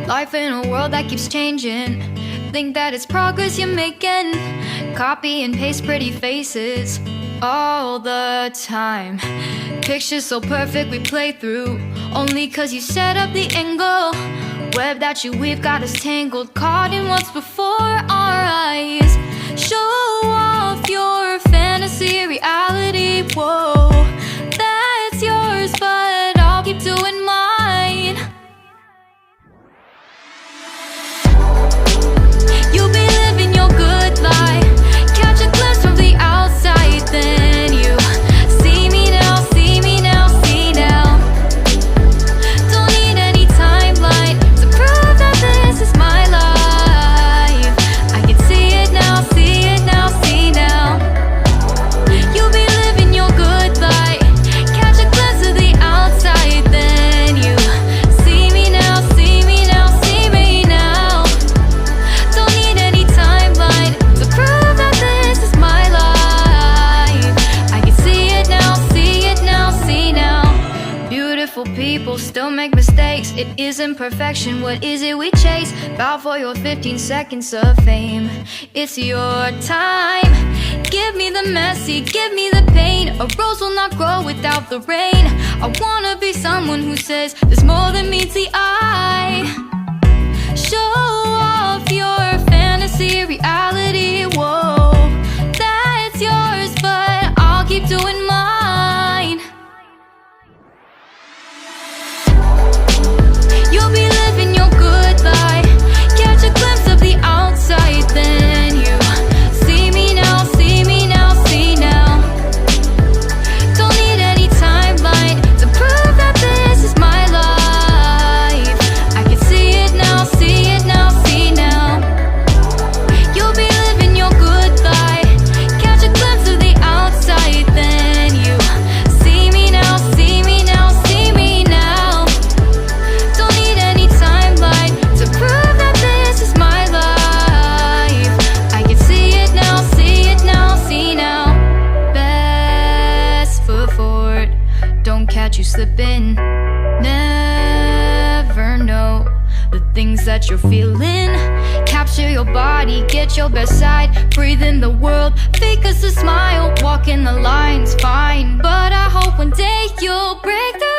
Life in a world that keeps changing. Think that it's progress you're making. Copy and paste pretty faces all the time. Pictures so perfect we play through, only cause you set up the angle. Web that you weave got us tangled, caught in what's before our eyes. Show off your fantasy reality, whoa, that's yours, but I'll keep doing mine. You'll be living your good life, catch a glimpse from the outside, then you see me now, see me now, see now. Don't need any timeline to prove that this is my life. I can see it now, see it now, see now. You'll be living your good life, catch a glimpse of the outside, then you see me now, see me now, see me now. Don't need any timeline to prove that this is my life. I can see it now, see it now, see now. Beautiful people still make mistakes. It isn't perfection, what is it we chase? Bow for your 15 seconds of fame. It's your time. Give me the messy, give me the pain. A rose will not grow without the rain. I wanna be someone who says there's more than meets the eye. Show off your fantasy reality, whoa, that's yours, but I'll keep doing mine. You'll be living your good life, catch a glimpse of the outside, then you see me now, see me now, see now. Don't need any timeline to prove that this is my life. I can see it now, see it now, see now. You'll be living your good life, catch a glimpse of the outside, then you see me now, see me now, see me now. Don't need any timeline to prove that this is my life. I can see it now, see it now, see now. Best foot forward, don't catch you slipping. Never know the things that you're feeling. Capture your body, get your best side. Breathe in the world, fake us a smile. Walking the lines, fine, but I hope one day you'll break through.